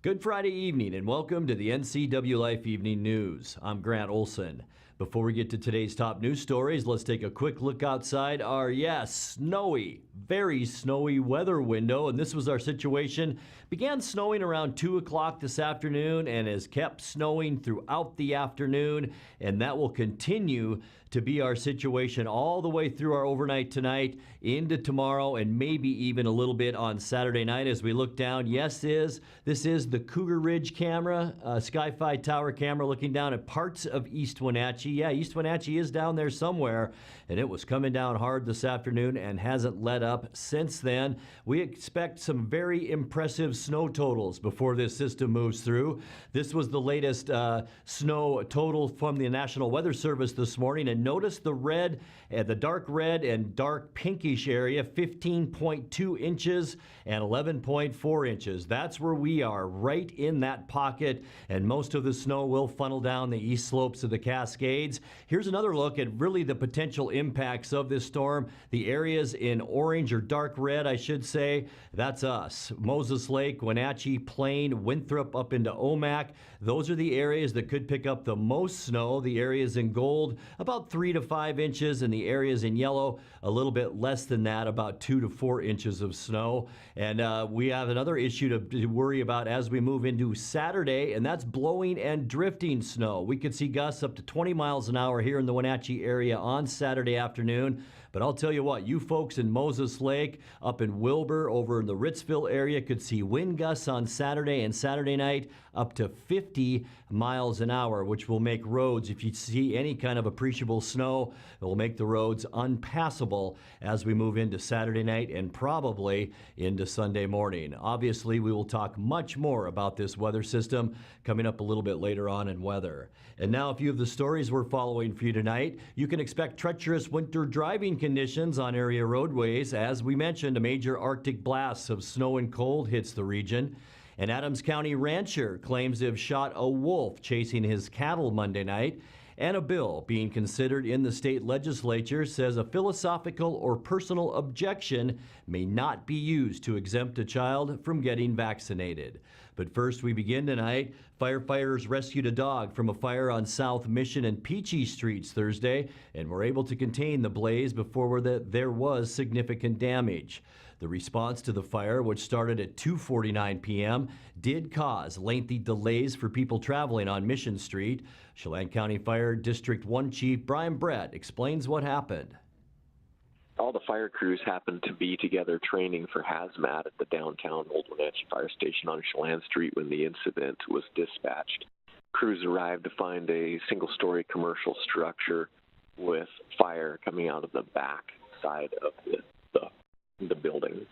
Good Friday evening and welcome to the NCWLIFE Evening News. I'm Grant Olson. Before we get to today's top news stories, let's take a quick look outside our, snowy, very snowy weather window. And this was our situation. Began snowing around 2 o'clock this afternoon and has kept snowing throughout the afternoon. And that will continue to be our situation all the way through our overnight tonight into tomorrow and maybe even a little bit on Saturday night as we look down. This is the Cougar Ridge camera, Sky-Fi Tower camera looking down at parts of East Wenatchee. Yeah, East Wenatchee is down there somewhere, and it was coming down hard this afternoon and hasn't let up since then. We expect some very impressive snow totals before this system moves through. This was the latest snow total from the National Weather Service this morning, and notice the red, the dark red and dark pinkish area, 15.2 inches and 11.4 inches. That's where we are, right in that pocket, and most of the snow will funnel down the east slopes of the Cascades. Here's another look at really the potential impacts of this storm. The areas in orange or dark red, I should say, that's us. Moses Lake, Wenatchee, Plain, Winthrop up into Omak. Those are the areas that could pick up the most snow. The areas in gold, about 3 to 5 inches, and the areas in yellow, a little bit less than that, about 2 to 4 inches of snow. And we have another issue to worry about as we move into Saturday, and that's blowing and drifting snow. We could see gusts up to 20 miles an hour here in the Wenatchee area on Saturday afternoon. But I'll tell you what, you folks in Moses Lake, up in Wilbur, over in the Ritzville area, could see wind gusts on Saturday and Saturday night up to 50 miles an hour, which will make roads, if you see any kind of appreciable snow, it will make the roads unpassable as we move into Saturday night and probably into Sunday morning. Obviously, we will talk much more about this weather system coming up a little bit later on in weather. And now a few of the stories we're following for you tonight. You can expect treacherous winter driving conditions on area roadways. As we mentioned, a major Arctic blast of snow and cold hits the region. An Adams County rancher claims to have shot a wolf chasing his cattle Monday night. And a bill being considered in the state legislature says a philosophical or personal objection may not be used to exempt a child from getting vaccinated. But first, we begin tonight. Firefighters rescued a dog from a fire on South Mission and Peachy Streets Thursday and were able to contain the blaze before there was significant damage. The response to the fire, which started at 2:49 p.m., did cause lengthy delays for people traveling on Mission Street. Chelan County Fire District 1 Chief Brian Brett explains what happened. All the fire crews happened to be together training for hazmat at the downtown Old Wenatchee Fire Station on Chelan Street when the incident was dispatched. Crews arrived to find a single-story commercial structure with fire coming out of the back side of the building.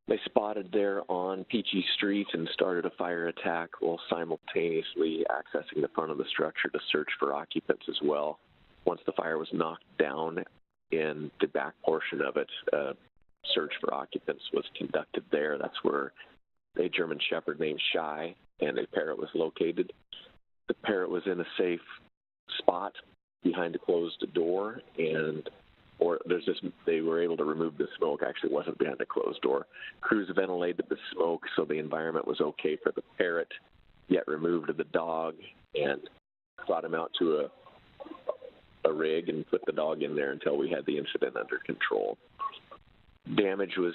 They spotted there on Peachy Street and started a fire attack while simultaneously accessing the front of the structure to search for occupants as well. Once the fire was knocked down in the back portion of it, search for occupants was conducted there. That's where a German Shepherd named Shy and a parrot was located. The parrot was in a safe spot behind a closed door, they were able to remove the smoke. Actually, it wasn't behind a closed door. Crews ventilated the smoke so the environment was okay for the parrot, yet removed the dog and brought him out to a rig and put the dog in there until we had the incident under control. Damage was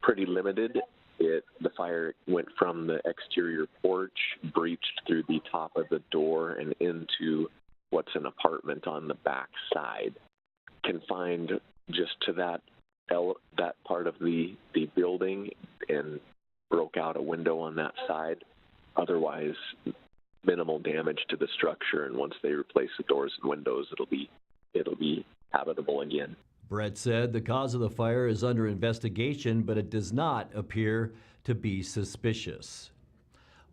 pretty limited. The fire went from the exterior porch, breached through the top of the door and into what's an apartment on the back side. Confined just to that part of the building and broke out a window on that side. Otherwise, minimal damage to the structure, and once they replace the doors and windows, it'll be habitable again. Brett said the cause of the fire is under investigation, but it does not appear to be suspicious.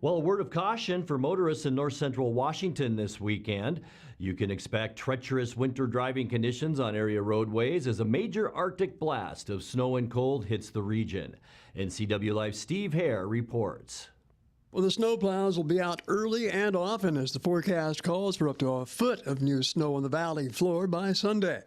Well, a word of caution for motorists in north central Washington this weekend. You can expect treacherous winter driving conditions on area roadways as a major Arctic blast of snow and cold hits the region. NCWLIFE Steve Hare reports. Well, the snowplows will be out early and often as the forecast calls for up to a foot of new snow on the valley floor by Sunday.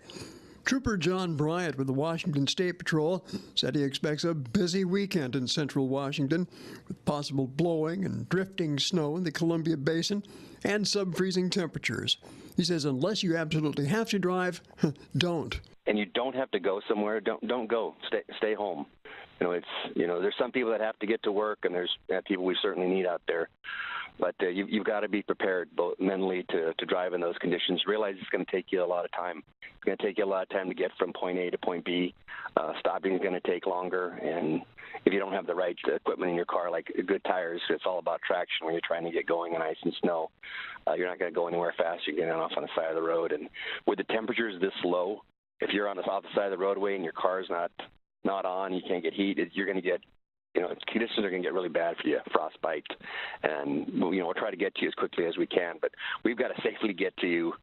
Trooper John Bryant with the Washington State Patrol said he expects a busy weekend in central Washington with possible blowing and drifting snow in the Columbia Basin and sub-freezing temperatures. He says unless you absolutely have to drive, don't. And you don't have to go somewhere, don't go. Stay home. There's some people that have to get to work, and there's people we certainly need out there. But you've got to be prepared, both mentally, to drive in those conditions. Realize it's going to take you a lot of time. It's going to take you a lot of time to get from point A to point B. Stopping is going to take longer, and if you don't have the right equipment in your car, like good tires, it's all about traction when you're trying to get going in ice and snow. You're not going to go anywhere fast. You're getting off on the side of the road. And with the temperatures this low, if you're on the opposite side of the roadway and your car's not on, you can't get heat, you're going to get, conditions are going to get really bad for you, frostbite. And, we'll try to get to you as quickly as we can, but we've got to safely get to you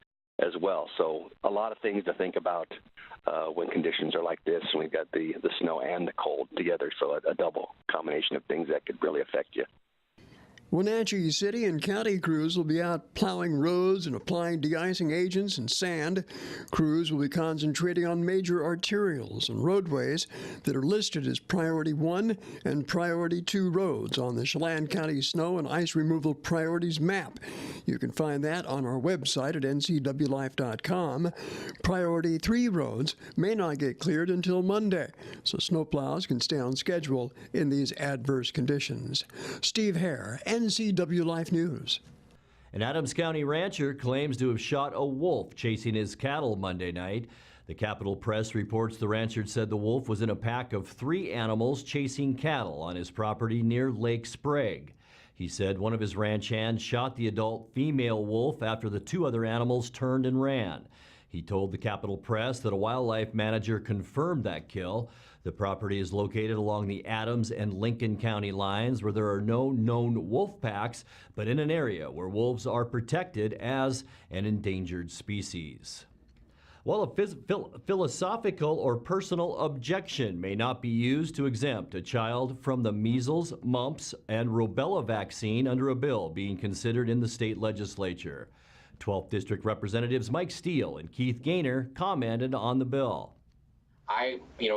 as well. So a lot of things to think about when conditions are like this, and we've got the snow and the cold together, so a double combination of things that could really affect you. Wenatchee City and County crews will be out plowing roads and applying de-icing agents and sand. Crews will be concentrating on major arterials and roadways that are listed as Priority 1 and Priority 2 roads on the Chelan County Snow and Ice Removal Priorities map. You can find that on our website at ncwlife.com. Priority 3 roads may not get cleared until Monday, so snowplows can stay on schedule in these adverse conditions. Steve Hare, NCWLIFE News. An Adams County rancher claims to have shot a wolf chasing his cattle Monday night. The Capitol Press reports the rancher said the wolf was in a pack of 3 animals chasing cattle on his property near Lake Sprague. He said one of his ranch hands shot the adult female wolf after the 2 other animals turned and ran. He told the Capitol Press that a wildlife manager confirmed that kill. The property is located along the Adams and Lincoln County lines where there are no known wolf packs, but in an area where wolves are protected as an endangered species. While a philosophical or personal objection may not be used to exempt a child from the measles, mumps, and rubella vaccine under a bill being considered in the state legislature. 12th District Representatives Mike Steele and Keith Gaynor commented on the bill.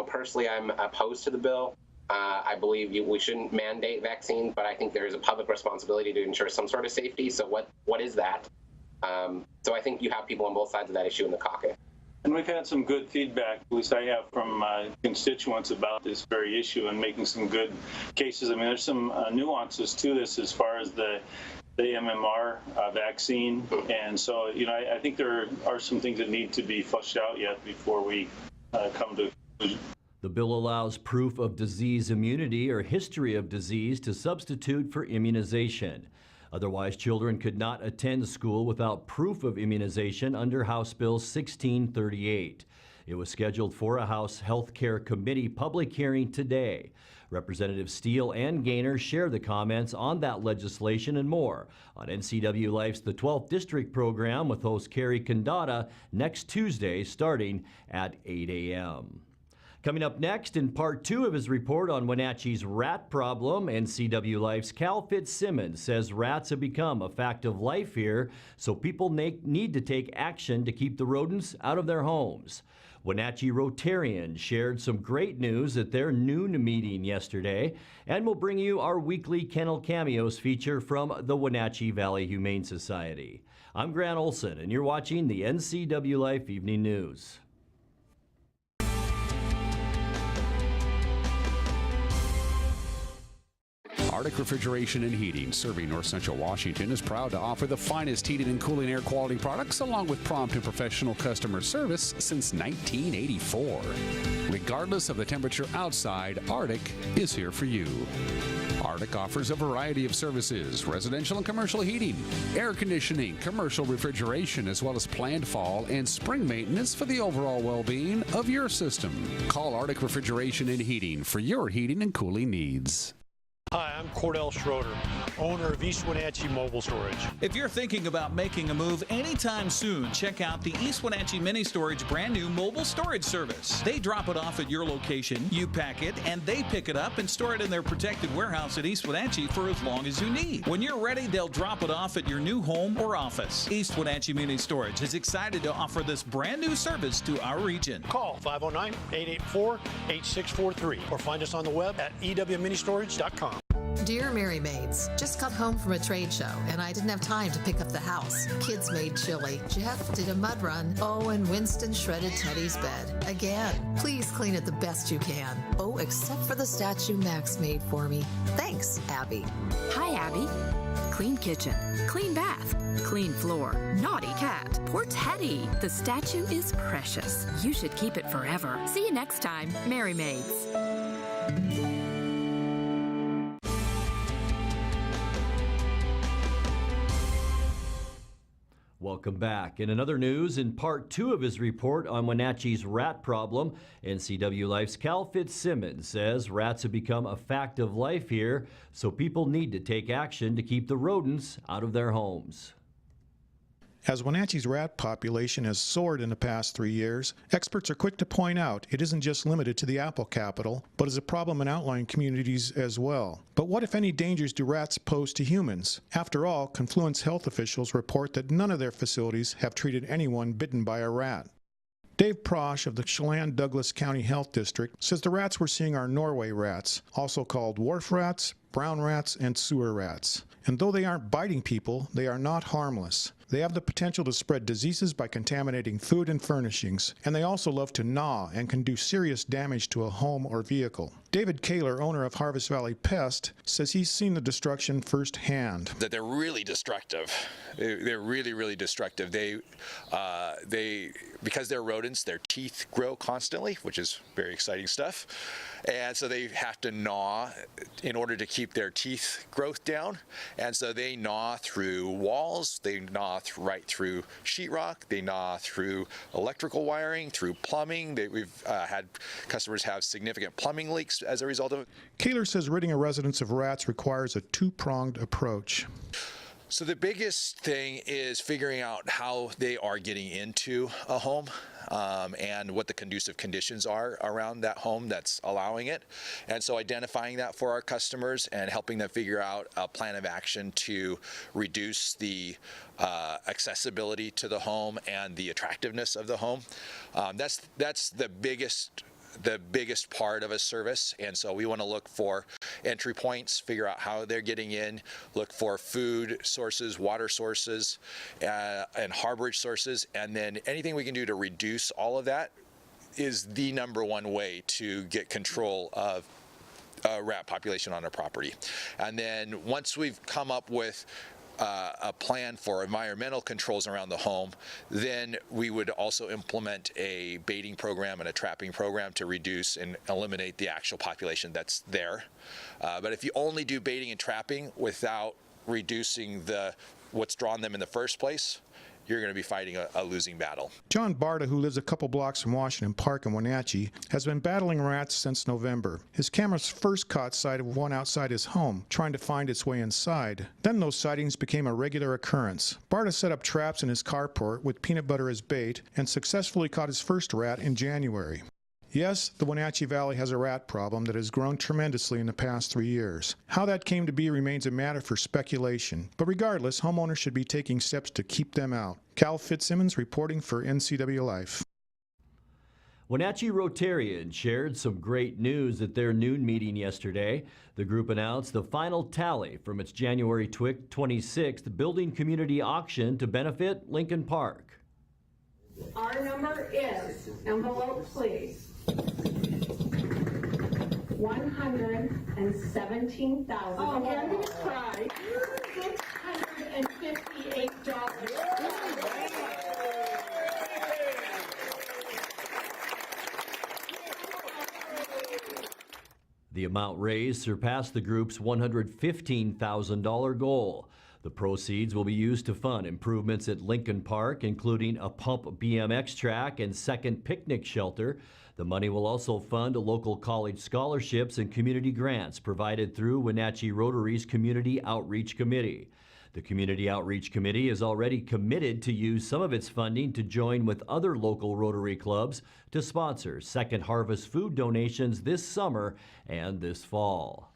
Personally, I'm opposed to the bill. I believe we shouldn't mandate vaccines, but I think there is a public responsibility to ensure some sort of safety. So what is that? So I think you have people on both sides of that issue in the caucus. And we've had some good feedback, at least I have, from constituents about this very issue and making some good cases. I mean, there's some nuances to this as far as the MMR vaccine. And so, I think there are some things that need to be fleshed out yet before we come to a conclusion. The bill allows proof of disease immunity or history of disease to substitute for immunization. Otherwise, children could not attend school without proof of immunization under House Bill 1638. It was scheduled for a House Health Care Committee public hearing today. Representatives Steele and Gaynor share the comments on that legislation and more on NCWLIFE's The 12th District program with host Carrie Condata next Tuesday starting at 8 a.m. Coming up next, in part 2 of his report on Wenatchee's rat problem, NCWLIFE's Cal Fitzsimmons says rats have become a fact of life here, so people need to take action to keep the rodents out of their homes. Wenatchee Rotarians shared some great news at their noon meeting yesterday, and we'll bring you our weekly Kennel Cameos feature from the Wenatchee Valley Humane Society. I'm Grant Olson, and you're watching the NCWLIFE Evening News. Arctic Refrigeration and Heating, serving North Central Washington, is proud to offer the finest heating and cooling air quality products along with prompt and professional customer service since 1984. Regardless of the temperature outside, Arctic is here for you. Arctic offers a variety of services: residential and commercial heating, air conditioning, commercial refrigeration, as well as planned fall and spring maintenance for the overall well-being of your system. Call Arctic Refrigeration and Heating for your heating and cooling needs. Hi, I'm Cordell Schroeder, owner of East Wenatchee Mobile Storage. If you're thinking about making a move anytime soon, check out the East Wenatchee Mini Storage brand new mobile storage service. They drop it off at your location, you pack it, and they pick it up and store it in their protected warehouse at East Wenatchee for as long as you need. When you're ready, they'll drop it off at your new home or office. East Wenatchee Mini Storage is excited to offer this brand new service to our region. Call 509-884-8643 or find us on the web at ewministorage.com. Dear Mary Maids, just got home from a trade show and I didn't have time to pick up the house. Kids made chili. Jeff did a mud run. Oh, and Winston shredded Teddy's bed. Again, please clean it the best you can. Oh, except for the statue Max made for me. Thanks, Abby. Hi, Abby. Clean kitchen, clean bath, clean floor, naughty cat. Poor Teddy. The statue is precious. You should keep it forever. See you next time, Mary Maids. Welcome back. In another news, in part 2 of his report on Wenatchee's rat problem, NCWLIFE's Cal Fitzsimmons says rats have become a fact of life here, so people need to take action to keep the rodents out of their homes. As Wenatchee's rat population has soared in the past 3 years, experts are quick to point out it isn't just limited to the Apple capital, but is a problem in outlying communities as well. But what, if any, dangers do rats pose to humans? After all, Confluence health officials report that none of their facilities have treated anyone bitten by a rat. Dave Prosh of the Chelan-Douglas County Health District says the rats we're seeing are Norway rats, also called wharf rats, brown rats, and sewer rats. And though they aren't biting people, they are not harmless. They have the potential to spread diseases by contaminating food and furnishings, and they also love to gnaw and can do serious damage to a home or vehicle. David Kaler, owner of Harvest Valley Pest, says he's seen the destruction firsthand. That they're really destructive. They're really, really destructive. They because they're rodents, their teeth grow constantly, which is very exciting stuff. And so they have to gnaw in order to keep their teeth growth down. And so they gnaw through walls, they gnaw right through sheetrock, they gnaw through electrical wiring, through plumbing. We've had customers have significant plumbing leaks as a result of it. Kaler says ridding a residence of rats requires a two-pronged approach. So the biggest thing is figuring out how they are getting into a home and what the conducive conditions are around that home that's allowing it. And so identifying that for our customers and helping them figure out a plan of action to reduce the accessibility to the home and the attractiveness of the home. That's the biggest part of a service, and so we want to look for entry points, figure out how they're getting in, look for food sources, water sources, and harborage sources, and then anything we can do to reduce all of that is the number one way to get control of rat population on a property. And then once we've come up with a plan for environmental controls around the home, then we would also implement a baiting program and a trapping program to reduce and eliminate the actual population that's there. But if you only do baiting and trapping without reducing what's drawn them in the first place, you're going to be fighting a losing battle. John Barta, who lives a couple blocks from Washington Park in Wenatchee, has been battling rats since November. His cameras first caught sight of one outside his home, trying to find its way inside. Then those sightings became a regular occurrence. Barta set up traps in his carport with peanut butter as bait and successfully caught his first rat in January. Yes, the Wenatchee Valley has a rat problem that has grown tremendously in the past 3 years. How that came to be remains a matter for speculation, but regardless, homeowners should be taking steps to keep them out. Cal Fitzsimmons reporting for NCWLIFE. Wenatchee Rotarians shared some great news at their noon meeting yesterday. The group announced the final tally from its January 26th building community auction to benefit Lincoln Park. Our number is, envelope please, $117,000. Oh, I'm gonna cry. $658. The amount raised surpassed the group's $115,000 goal. The proceeds will be used to fund improvements at Lincoln Park, including a pump BMX track and second picnic shelter. The money will also fund local college scholarships and community grants provided through Wenatchee Rotary's Community Outreach Committee. The Community Outreach Committee is already committed to use some of its funding to join with other local Rotary clubs to sponsor Second Harvest food donations this summer and this fall.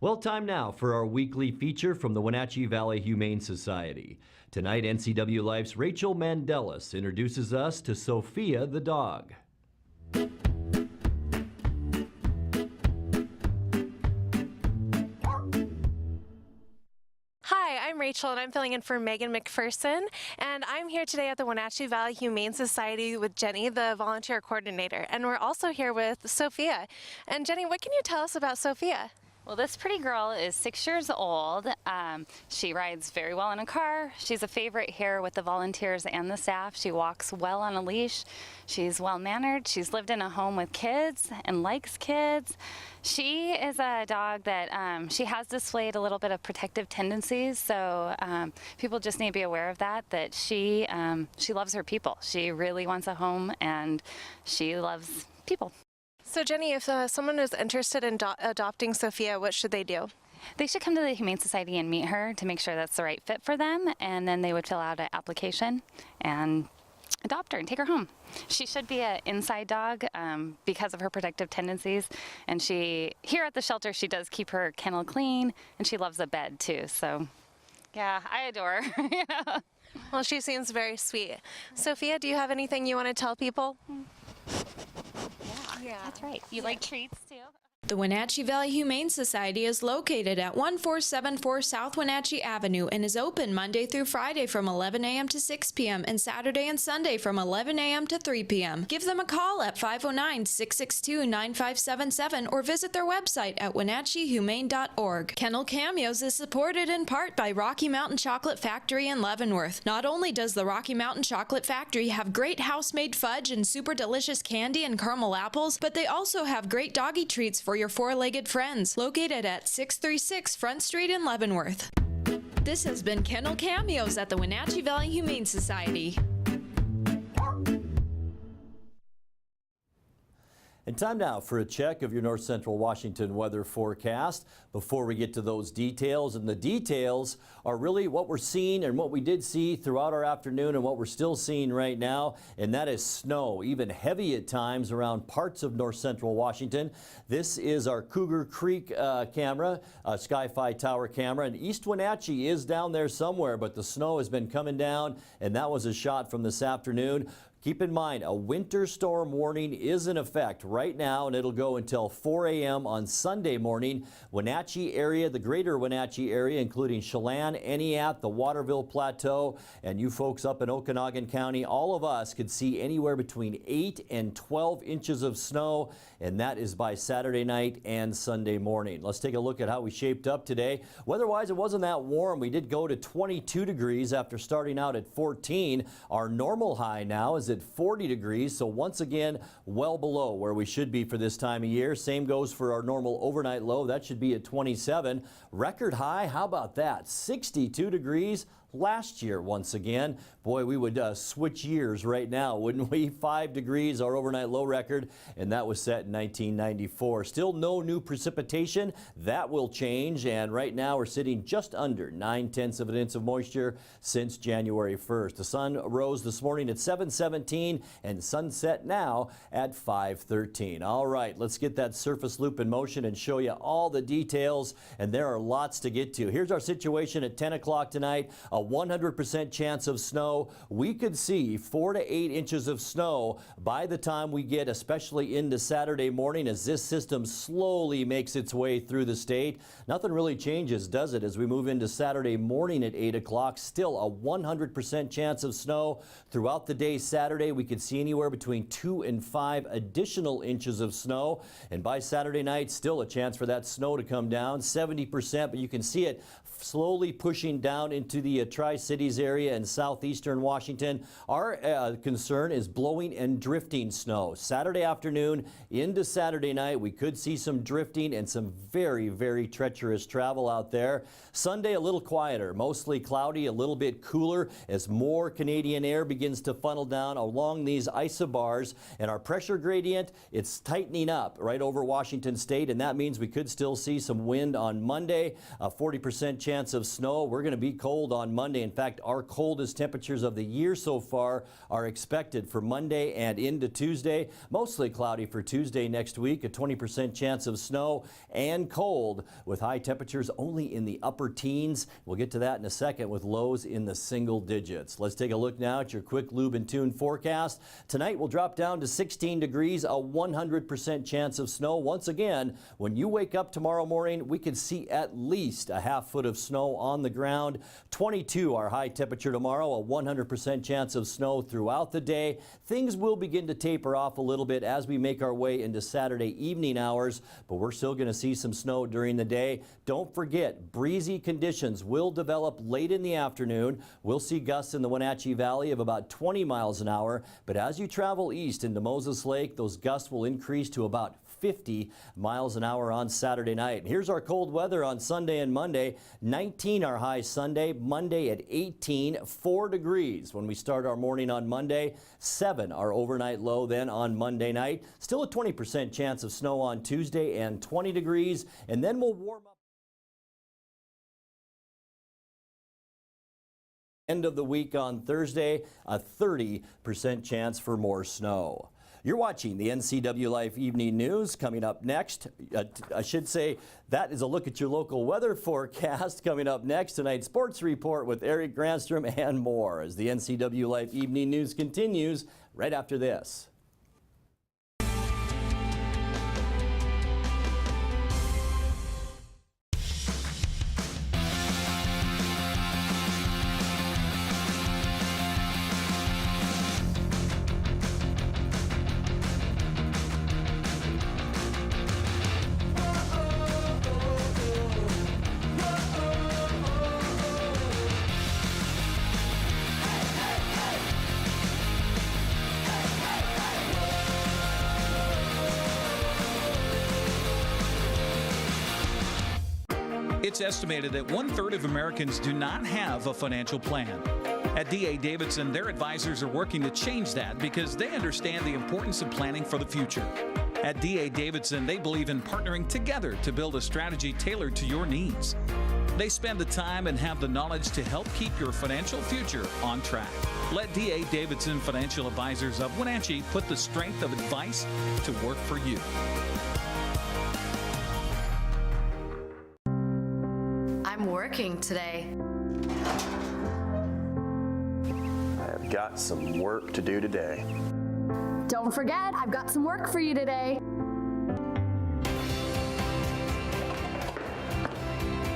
Well, time now for our weekly feature from the Wenatchee Valley Humane Society. Tonight, NCWLIFE's Rachel Mandelis introduces us to Sophia the dog. Hi, I'm Rachel and I'm filling in for Megan McPherson, and I'm here today at the Wenatchee Valley Humane Society with Jenny, the volunteer coordinator, and we're also here with Sophia. And Jenny, what can you tell us about Sophia? Well, this pretty girl is 6 years old. She rides very well in a car. She's a favorite here with the volunteers and the staff. She walks well on a leash. She's well-mannered. She's lived in a home with kids and likes kids. She is a dog that she has displayed a little bit of protective tendencies, so people just need to be aware of that she loves her people. She really wants a home, and she loves people. So Jenny, if someone is interested in adopting Sophia, what should they do? They should come to the Humane Society and meet her to make sure that's the right fit for them, and then they would fill out an application and adopt her and take her home. She should be an inside dog because of her protective tendencies, and here at the shelter she does keep her kennel clean, and she loves a bed too, so yeah, I adore her. Yeah. Well, she seems very sweet. Sophia, do you have anything you want to tell people? Yeah, that's right. You like treats too? The Wenatchee Valley Humane Society is located at 1474 South Wenatchee Avenue and is open Monday through Friday from 11 a.m. to 6 p.m. and Saturday and Sunday from 11 a.m. to 3 p.m. Give them a call at 509-662-9577 or visit their website at wenatcheehumane.org. Kennel Cameos is supported in part by Rocky Mountain Chocolate Factory in Leavenworth. Not only does the Rocky Mountain Chocolate Factory have great house-made fudge and super delicious candy and caramel apples, but they also have great doggy treats for your four-legged friends, located at 636 Front Street in Leavenworth. This has been Kennel Cameos at the Wenatchee Valley Humane Society. And time now for a check of your North Central Washington weather forecast. Before we get to those details, and the details are really what we're seeing and what we did see throughout our afternoon and what we're still seeing right now, and that is snow, even heavy at times around parts of North Central Washington. This is our Cougar Creek camera, Sky-Fi Tower camera, and East Wenatchee is down there somewhere, but the snow has been coming down, and that was a shot from this afternoon. Keep in mind, a winter storm warning is in effect right now, and it'll go until 4 a.m. on Sunday morning. Wenatchee area, the greater Wenatchee area, including Chelan, Eniat, the Waterville Plateau, and you folks up in Okanagan County, all of us could see anywhere between 8 and 12 inches of snow, and that is by Saturday night and Sunday morning. Let's take a look at how we shaped up today. Weather-wise, it wasn't that warm. We did go to 22 degrees after starting out at 14. Our normal high now is at 40 degrees, so once again well below where we should be for this time of year. Same goes for our normal overnight low. That should be at 27. Record high, how about that? 62 degrees last year once again. Boy, we would switch years right now, wouldn't we? 5 degrees, our overnight low record, and that was set in 1994. Still no new precipitation. That will change, and right now we're sitting just under 0.9 of an inch of moisture since January 1st. The sun rose this morning at 7:17 and sunset now at 5:13. All right, let's get that surface loop in motion and show you all the details, and there are lots to get to. Here's our situation at 10 o'clock tonight. A 100% chance of snow. We could see 4 to 8 inches of snow by the time we get especially into Saturday morning as this system slowly makes its way through the state. Nothing really changes, does it, as we move into Saturday morning at 8 o'clock. Still a 100% chance of snow. Throughout the day Saturday, we could see anywhere between 2 and 5 additional inches of snow. And by Saturday night, still a chance for that snow to come down, 70%, but you can see it slowly pushing down into the Tri-Cities area and southeastern Washington. Our concern is blowing and drifting snow. Saturday afternoon into Saturday night, we could see some drifting and some very, very treacherous travel out there. Sunday, a little quieter, mostly cloudy, a little bit cooler as more Canadian air begins to funnel down along these isobars. And our pressure gradient, it's tightening up right over Washington State, and that means we could still see some wind on Monday. A 40% chance of snow. We're going to be cold on Monday. In fact, our coldest temperatures of the year so far are expected for Monday and into Tuesday. Mostly cloudy for Tuesday next week. A 20% chance of snow and cold with high temperatures only in the upper teens. We'll get to that in a second with lows in the single digits. Let's take a look now at your quick lube and tune forecast. Tonight we'll drop down to 16 degrees, a 100% chance of snow. Once again, when you wake up tomorrow morning, we could see at least a half foot of snow on the ground. 22 our high temperature tomorrow, a 100% chance of snow throughout the day. Things will begin to taper off a little bit as we make our way into Saturday evening hours, but we're still going to see some snow during the day. Don't forget, breezy conditions will develop late in the afternoon. We'll see gusts in the Wenatchee Valley of about 20 miles an hour, but as you travel east into Moses Lake, those gusts will increase to about 50 miles an hour on Saturday night. Here's our cold weather on Sunday and Monday. 19 our high Sunday, Monday at 18, 4 degrees when we start our morning on Monday, 7 our overnight low then on Monday night. Still a 20% chance of snow on Tuesday and 20 degrees, and then we'll warm up. End of the week on Thursday, a 30% chance for more snow. You're watching the NCWLIFE Evening News. Coming up next, I should say that is a look at your local weather forecast. Coming up next, tonight's sports report with Eric Granstrom and more as the NCWLIFE Evening News continues right after this. It's estimated that 1/3 of Americans do not have a financial plan. At D.A. Davidson, their advisors are working to change that because they understand the importance of planning for the future. At D.A. Davidson, they believe in partnering together to build a strategy tailored to your needs. They spend the time and have the knowledge to help keep your financial future on track. Let D.A. Davidson Financial Advisors of Wenatchee put the strength of advice to work for you. I'm working today. I've got some work to do today. Don't forget, I've got some work for you today.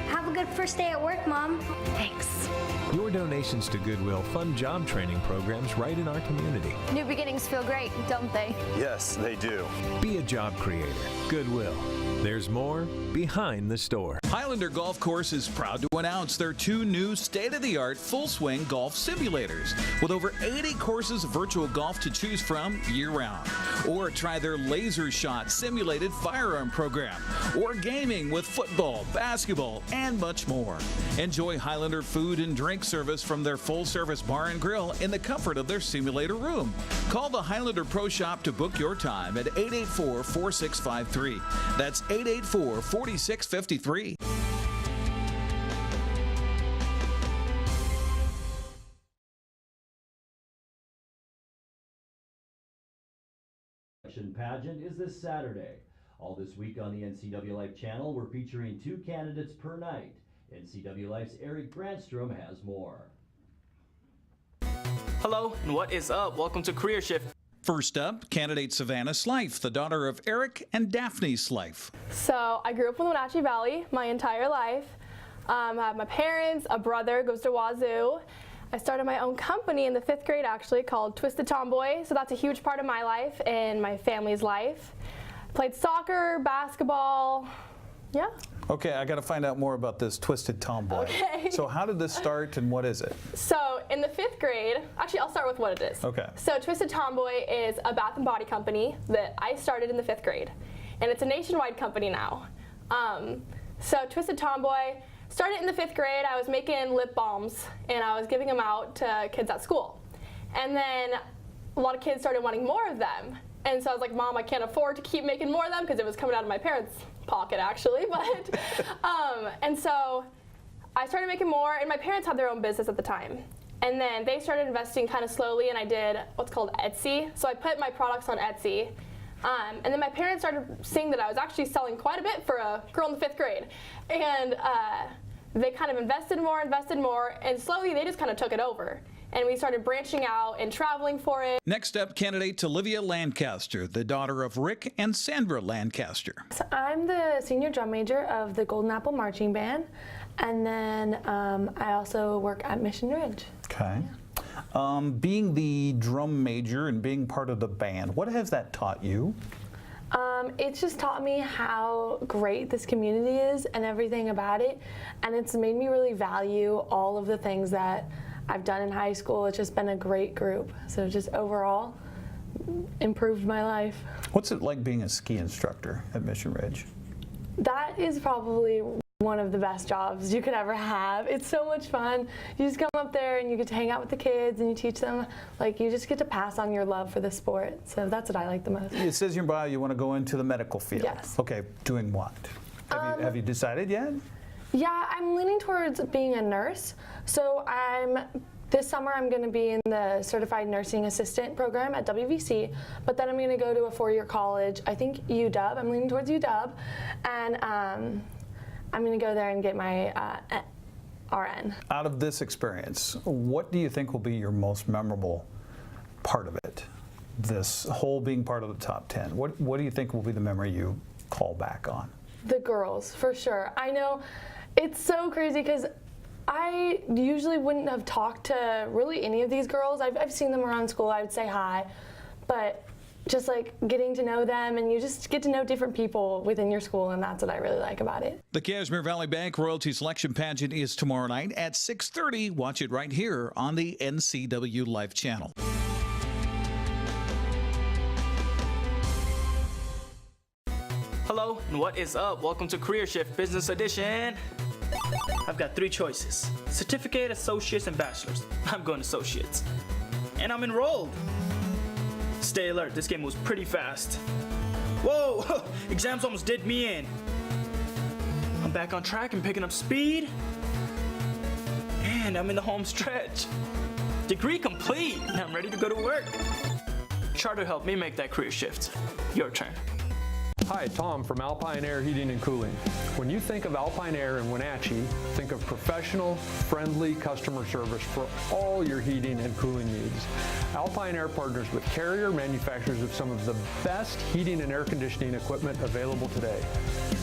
Have a good first day at work, Mom. Thanks. Your donations to Goodwill fund job training programs right in our community. New beginnings feel great, don't they? Yes, they do. Be a job creator. Goodwill. There's more behind the store. Highlander Golf Course is proud to announce their 2 new state-of-the-art full-swing golf simulators with over 80 courses of virtual golf to choose from year-round. Or try their Laser Shot simulated firearm program, or gaming with football, basketball, and much more. Enjoy Highlander food and drink service from their full-service bar and grill in the comfort of their simulator room. Call the Highlander Pro Shop to book your time at 884-4653. That's 884-4653. Pageant is this Saturday. All this week on the NCWLIFE channel, we're featuring 2 candidates per night. NCWLIFE's Eric Granstrom has more. Hello, and what is up? Welcome to Career Shift. First up, candidate Savannah Slife, the daughter of Eric and Daphne Slife. So I grew up in the Wenatchee Valley my entire life. I have my parents, a brother goes to Wazoo. I started my own company in the 5th grade actually called Twisted Tomboy, so that's a huge part of my life and my family's life. Played soccer, basketball, yeah. Okay, I got to find out more about this Twisted Tomboy. Okay. So how did this start and what is it? So in the 5th grade, actually I'll start with what it is. Okay. So Twisted Tomboy is a bath and body company that I started in the 5th grade. And it's a nationwide company now. So Twisted Tomboy started in the 5th grade. I was making lip balms and I was giving them out to kids at school. And then a lot of kids started wanting more of them. And so I was like, Mom, I can't afford to keep making more of them because it was coming out of my parents' pocket actually. But and so I started making more, and my parents had their own business at the time. And then they started investing kind of slowly, and I did what's called Etsy. So I put my products on Etsy. And then my parents started seeing that I was actually selling quite a bit for a girl in the 5th grade. And they kind of invested more, and slowly they just kind of took it over. And we started branching out and traveling for it. Next up, candidate Olivia Lancaster, the daughter of Rick and Sandra Lancaster. So I'm the senior drum major of the Golden Apple Marching Band, and then I also work at Mission Ridge. Okay. Being the drum major and being part of the band, what has that taught you? It's just taught me how great this community is and everything about it, and it's made me really value all of the things that I've done in high school. It's just been a great group. So just overall, improved my life. What's it like being a ski instructor at Mission Ridge? That is probably one of the best jobs you could ever have. It's so much fun. You just come up there and you get to hang out with the kids and you teach them. Like, you just get to pass on your love for the sport. So that's what I like the most. It says in your bio you want to go into the medical field. Yes. Okay, doing what? Have you decided yet? Yeah, I'm leaning towards being a nurse. So this summer I'm going to be in the Certified Nursing Assistant program at WVC, but then I'm going to go to a 4-year college, I think UW. I'm leaning towards UW, and I'm going to go there and get my RN. Out of this experience, what do you think will be your most memorable part of it? This whole being part of the top 10. What do you think will be the memory you call back on? The girls, for sure. I know it's so crazy because I usually wouldn't have talked to really any of these girls. I've seen them around school. I would say hi, but just like getting to know them, and you just get to know different people within your school, and that's what I really like about it. The Cashmere Valley Bank Royalty Selection Pageant is tomorrow night at 6:30. Watch it right here on the NCWLIFE channel. Hello, and what is up? Welcome to Career Shift Business Edition. I've got 3 choices: certificate, associates, and bachelor's. I'm going associates. And I'm enrolled. Stay alert, this game was pretty fast. Whoa, exams almost did me in. I'm back on track and picking up speed. And I'm in the home stretch. Degree complete, and I'm ready to go to work. Charter helped me make that career shift. Your turn. Hi, Tom from Alpine Air Heating and Cooling. When you think of Alpine Air in Wenatchee, think of professional, friendly customer service for all your heating and cooling needs. Alpine Air partners with Carrier, manufacturers of some of the best heating and air conditioning equipment available today.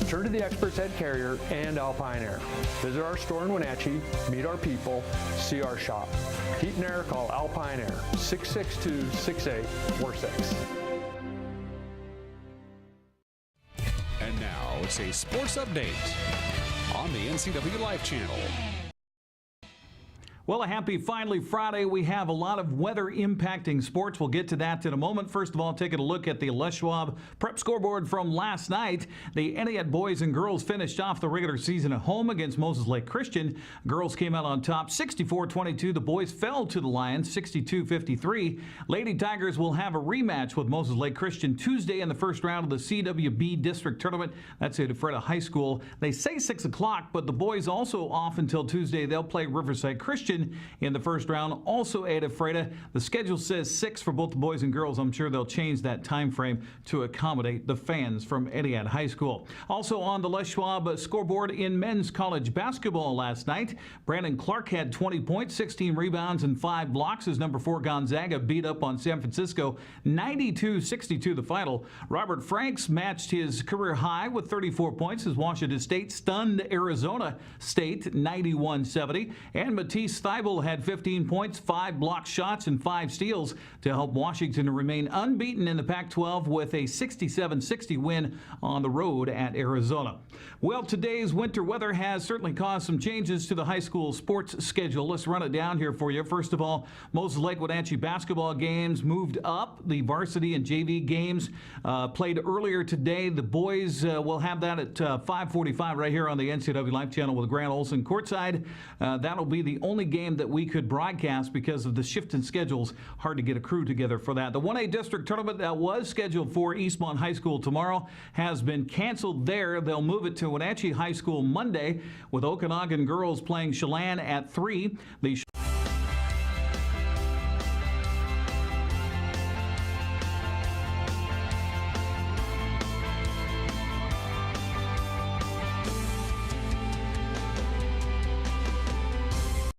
Turn to the experts at Carrier and Alpine Air. Visit our store in Wenatchee, meet our people, see our shop. Heat and air, call Alpine Air, 662-6846. And now it's a sports update on the NCWLIFE channel. Well, a happy finally Friday. We have a lot of weather impacting sports. We'll get to that in a moment. First of all, taking a look at the Les Schwab prep scoreboard from last night. The Entiat boys and girls finished off the regular season at home against Moses Lake Christian. Girls came out on top 64-22. The boys fell to the Lions 62-53. Lady Tigers will have a rematch with Moses Lake Christian Tuesday in the first round of the CWB District Tournament. That's at Ephrata High School. They say 6 o'clock, but the boys also off until Tuesday. They'll play Riverside Christian in the first round, also at Ephrata. The schedule says 6 for both the boys and girls. I'm sure they'll change that time frame to accommodate the fans from Entiat High School. Also on the Les Schwab scoreboard in men's college basketball last night, Brandon Clark had 20 points, 16 rebounds, and 5 blocks as number 4 Gonzaga beat up on San Francisco 92-62 the final. Robert Franks matched his career high with 34 points as Washington State stunned Arizona State 91-70, and Matisse Thibault had 15 points, 5 block shots, and 5 steals to help Washington remain unbeaten in the Pac-12 with a 67-60 win on the road at Arizona. Well, today's winter weather has certainly caused some changes to the high school sports schedule. Let's run it down here for you. First of all, most Lake Wenatchee basketball games moved up. The varsity and JV games played earlier today. The boys will have that at 5:45 right here on the NCWLIFE channel with Grant Olson courtside. That'll be the only game that we could broadcast because of the shift in schedules. Hard to get a crew together for that. The 1A district tournament that was scheduled for Eastmont High School tomorrow has been canceled there. They'll move it to Wenatchee High School Monday with Okanagan girls playing Chelan at 3. The